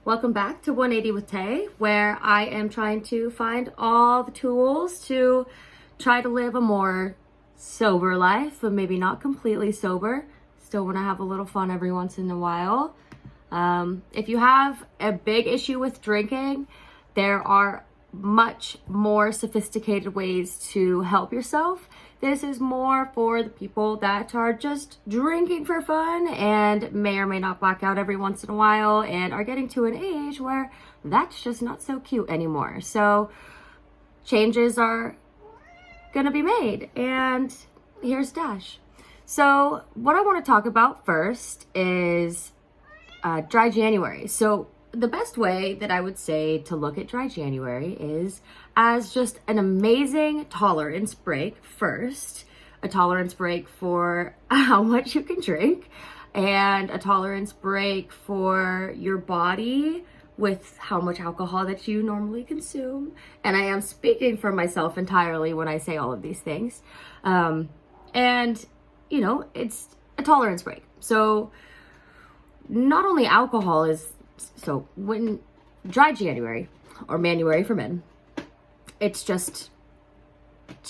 Welcome back to 180 with Tay, where I am trying to find all the tools to try to live a more sober life, but maybe not completely sober. Still want to have a little fun every once in a while. If you have a big issue with drinking, there are much more sophisticated ways to help yourself. This is more for the people that are just drinking for fun and may or may not black out every once in a while and are getting to an age where that's just not so cute anymore. So changes are gonna be made, and here's Dash. So what I want to talk about first is dry January. So the best way that I would say to look at dry January is as just an amazing tolerance break first, a tolerance break for how much you can drink, and a tolerance break for your body with how much alcohol that you normally consume. And I am speaking for myself entirely when I say all of these things. And, it's a tolerance break. So not only alcohol is, so when dry January or Manuary for men, it's just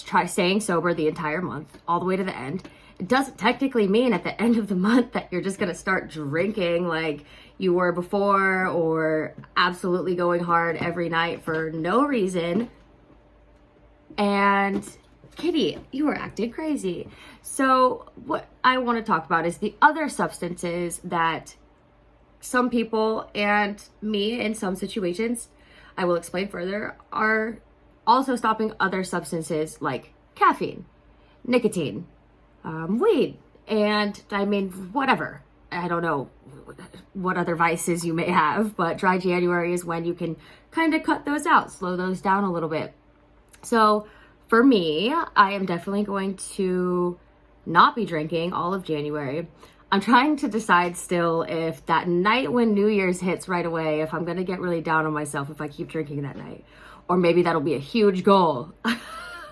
try staying sober the entire month all the way to the end. It doesn't technically mean at the end of the month that you're just going to start drinking like you were before or absolutely going hard every night for no reason. And Kitty, you are acting crazy. So what I want to talk about is the other substances that some people and me in some situations, I will explain further, are also stopping other substances like caffeine, nicotine, weed, and whatever. I don't know what other vices you may have, but dry January is when you can kind of cut those out, slow those down a little bit. So for me, I am definitely going to not be drinking all of January. I'm trying to decide still if that night when New Year's hits right away, if I'm going to get really down on myself if I keep drinking that night. Or maybe that'll be a huge goal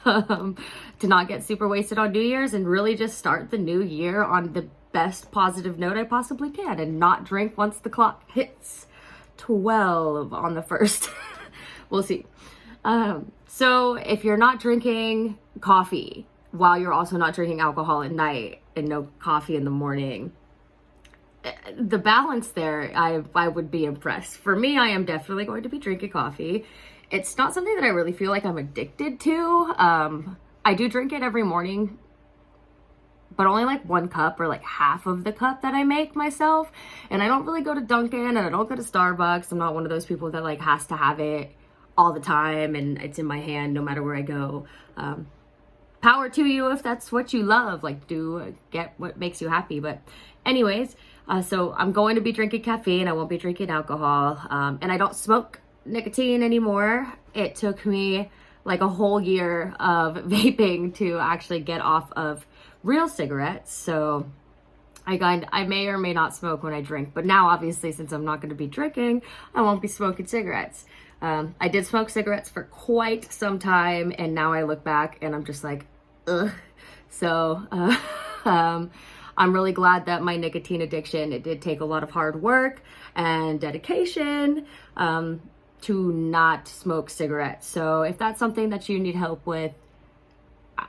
to not get super wasted on New Year's and really just start the new year on the best positive note I possibly can and not drink once the clock hits 12 on the 1st. We'll see. So if you're not drinking coffee while you're also not drinking alcohol at night and no coffee in the morning, the balance there, I would be impressed. For me, I am definitely going to be drinking coffee. It's not something that I really feel like I'm addicted to. I do drink it every morning, but only like 1 cup or like half of the cup that I make myself. And I don't really go to Dunkin' and I don't go to Starbucks. I'm not one of those people that like has to have it all the time and it's in my hand no matter where I go. Power to you if that's what you love, like do get what makes you happy. But anyways, so I'm going to be drinking caffeine. I won't be drinking alcohol. And I don't smoke nicotine anymore. It took me like a whole year of vaping to actually get off of real cigarettes. So I may or may not smoke when I drink, but now obviously since I'm not going to be drinking, I won't be smoking cigarettes. I did smoke cigarettes for quite some time, and now I look back and I'm just like, ugh. So I'm really glad that my nicotine addiction, it did take a lot of hard work and dedication to not smoke cigarettes. So if that's something that you need help with,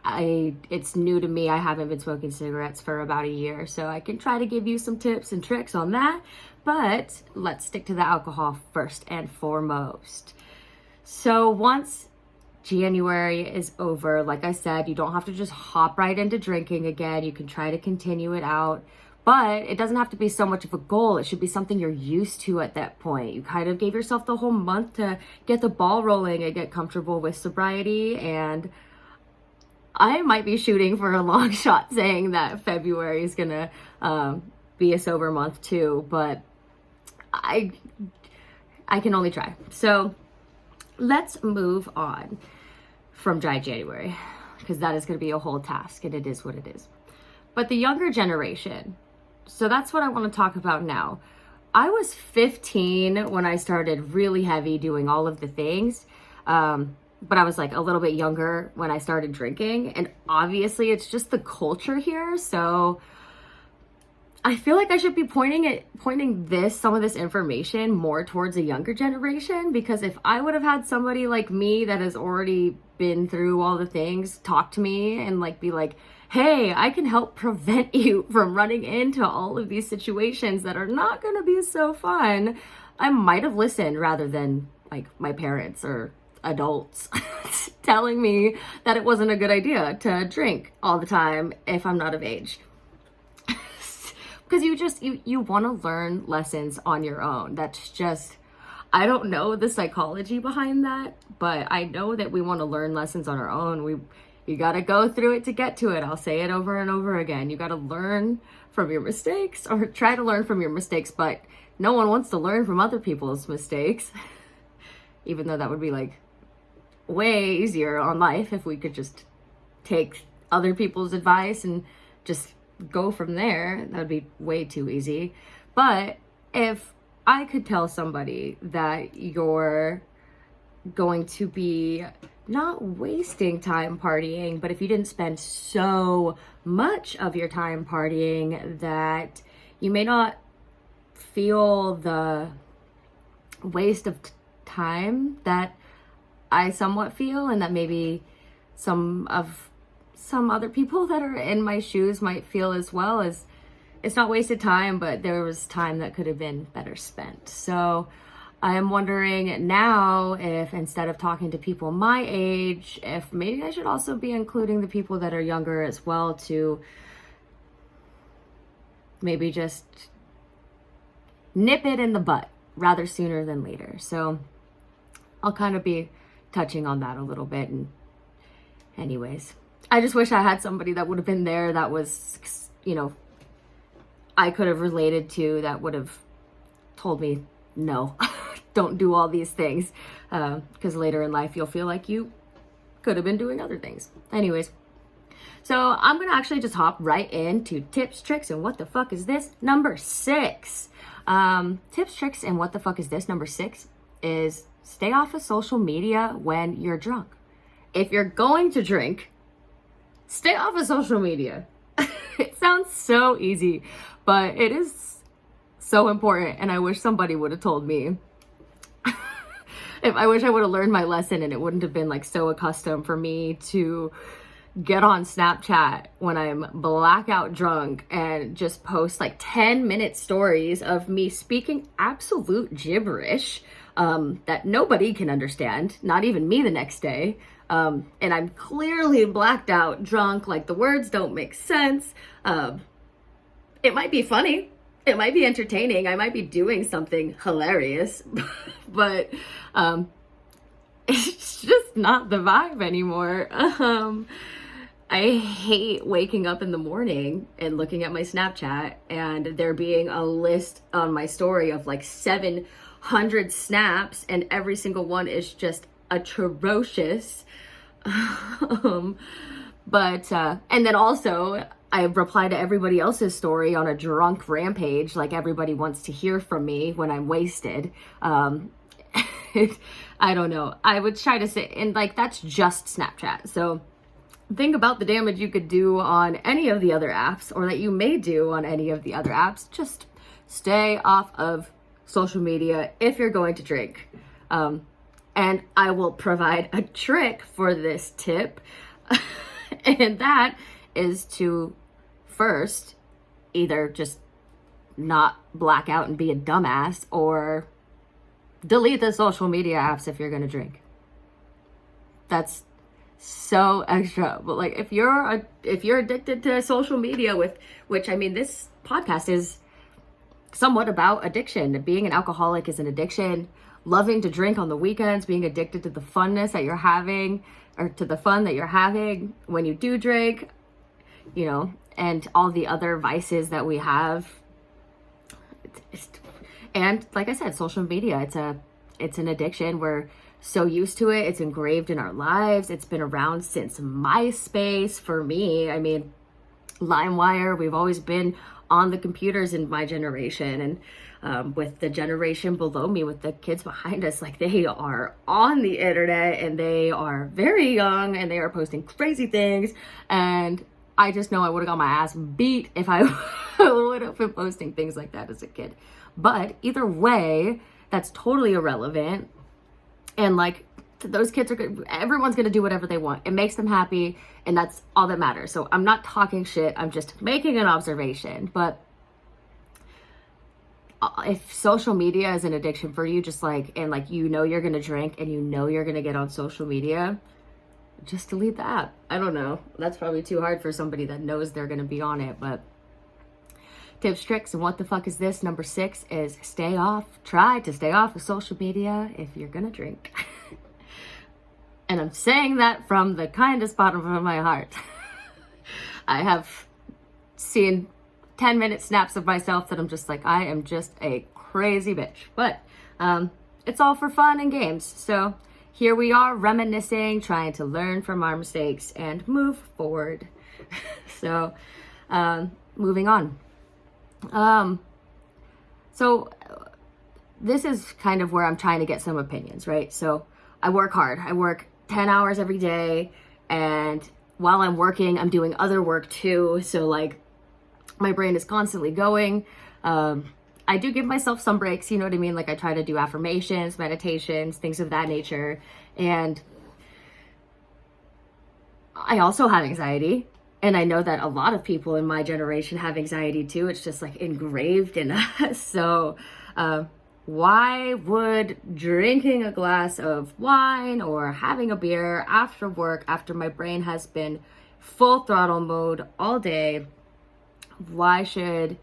it's new to me. I haven't been smoking cigarettes for about a year, so I can try to give you some tips and tricks on that. But let's stick to the alcohol first and foremost. So once January is over, like I said, you don't have to just hop right into drinking again. You can try to continue it out, but it doesn't have to be so much of a goal. It should be something you're used to at that point. You kind of gave yourself the whole month to get the ball rolling and get comfortable with sobriety. And I might be shooting for a long shot saying that February is gonna be a sober month too, but I can only try. So let's move on from dry January, because that is going to be a whole task, and it is what it is. But the younger generation, so that's what I want to talk about now. I was 15 when I started really heavy doing all of the things, but I was like a little bit younger when I started drinking, and obviously it's just the culture here. So I feel like I should be pointing some of this information more towards a younger generation, because if I would have had somebody like me that has already been through all the things talk to me and like be like, hey, I can help prevent you from running into all of these situations that are not going to be so fun, I might have listened, rather than like my parents or adults telling me that it wasn't a good idea to drink all the time if I'm not of age. Because you want to learn lessons on your own. That's just, I don't know the psychology behind that, but I know that we want to learn lessons on our own. You got to go through it to get to it. I'll say it over and over again. You got to learn from your mistakes, or try to learn from your mistakes, but no one wants to learn from other people's mistakes. Even though that would be like way easier on life if we could just take other people's advice and just go from there. That would be way too easy. But if I could tell somebody that you're going to be not wasting time partying, but if you didn't spend so much of your time partying that you may not feel the waste of time that I somewhat feel, and that maybe some other people that are in my shoes might feel as well, as it's not wasted time, but there was time that could have been better spent. So I am wondering now if, instead of talking to people my age, if maybe I should also be including the people that are younger as well, to maybe just nip it in the butt rather sooner than later. So I'll kind of be touching on that a little bit. And anyways, I just wish I had somebody that would have been there, that was, I could have related to, that would have told me, no, don't do all these things. Because later in life, you'll feel like you could have been doing other things. Anyways, so I'm going to actually just hop right into tips, tricks, and what the fuck is this? Number 6. Tips, tricks, and what the fuck is this? Number 6 is stay off of social media when you're drunk. If you're going to drink, stay off of social media. It sounds so easy, but it is so important. And I wish somebody would have told me. I wish I would have learned my lesson, and it wouldn't have been like so accustomed for me to get on Snapchat when I'm blackout drunk and just post like 10-minute stories of me speaking absolute gibberish that nobody can understand, not even me the next day. And I'm clearly blacked out, drunk, like the words don't make sense. It might be funny. It might be entertaining. I might be doing something hilarious, but it's just not the vibe anymore. I hate waking up in the morning and looking at my Snapchat and there being a list on my story of like 700 snaps, and every single one is just atrocious. And then also I reply to everybody else's story on a drunk rampage, like everybody wants to hear from me when I'm wasted. I don't know. I would try to say, and like that's just Snapchat. So think about the damage you could do on any of the other apps, or that you may do on any of the other apps. Just stay off of social media if you're going to drink. And I will provide a trick for this tip. And that is to first either just not black out and be a dumbass, or delete the social media apps if you're going to drink. That's so extra. But like if you're addicted to social media, which I mean, this podcast is somewhat about addiction. Being an alcoholic is an addiction. Loving to drink on the weekends, being addicted to the funness that you're having, or to the fun that you're having when you do drink, and all the other vices that we have. And like I said, social media, it's an addiction. We're so used to it. It's engraved in our lives. It's been around since MySpace for me. I mean, LimeWire, we've always been on the computers in my generation. And with the generation below me, with the kids behind us, like they are on the internet and they are very young and they are posting crazy things. And I just know I would have got my ass beat if I would have been posting things like that as a kid. But either way, that's totally irrelevant. And like, those kids are good. Everyone's going to do whatever they want. It makes them happy, and that's all that matters. So I'm not talking shit. I'm just making an observation. But if social media is an addiction for you, just like, and like, you know, you're going to drink and you know you're going to get on social media, just delete the app. I don't know. That's probably too hard for somebody that knows they're going to be on it. But tips, tricks, and what the fuck is this? Number 6 is try to stay off of social media if you're going to drink. And I'm saying that from the kindest bottom of my heart. I have seen 10-minute snaps of myself that I'm just like, I am just a crazy bitch. But it's all for fun and games. So here we are, reminiscing, trying to learn from our mistakes and move forward. So moving on. So this is kind of where I'm trying to get some opinions, right? So I work hard. I work 10 hours every day, and while I'm working, I'm doing other work too. So like, my brain is constantly going. I do give myself some breaks, you know what I mean? Like, I try to do affirmations, meditations, things of that nature. And I also have anxiety. And I know that a lot of people in my generation have anxiety too. It's just like engraved in us. So why would drinking a glass of wine or having a beer after work, after my brain has been full throttle mode all day, why should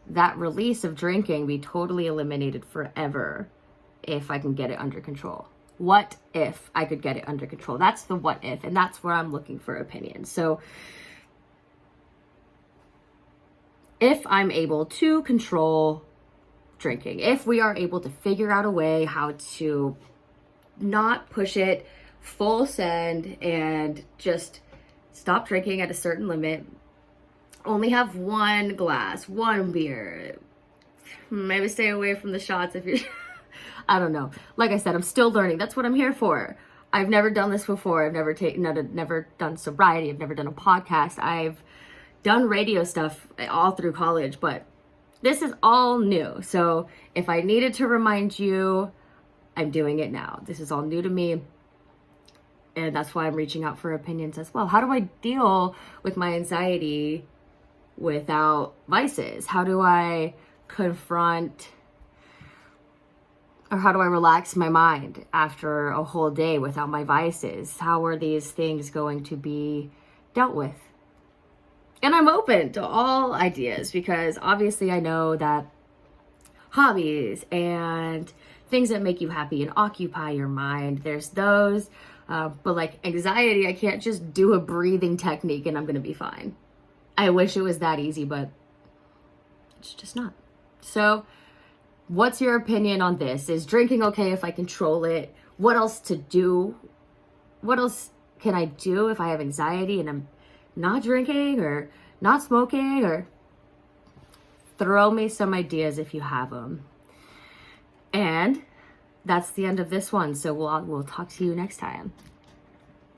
that release of drinking be totally eliminated forever if I can get it under control? What if I could get it under control? That's the what if, and that's where I'm looking for opinions. So if I'm able to control drinking, if we are able to figure out a way how to not push it full send and just stop drinking at a certain limit, only have one glass, one beer, maybe stay away from the shots if you're I don't know. Like I said, I'm still learning. That's what I'm here for. I've never done this before. I've never done sobriety. I've never done a podcast. I've done radio stuff all through college, but this is all new. So if I needed to remind you, I'm doing it now. This is all new to me. And that's why I'm reaching out for opinions as well. How do I deal with my anxiety without vices? How do I confront, or how do I relax my mind after a whole day without my vices? How are these things going to be dealt with? And I'm open to all ideas, because obviously I know that hobbies and things that make you happy and occupy your mind, there's those. But like anxiety, I can't just do a breathing technique and I'm going to be fine. I wish it was that easy, but it's just not. So what's your opinion on this? Is drinking okay if I control it? What else to do? What else can I do if I have anxiety and I'm not drinking or not smoking? Or throw me some ideas if you have them. And that's the end of this one. So we'll talk to you next time.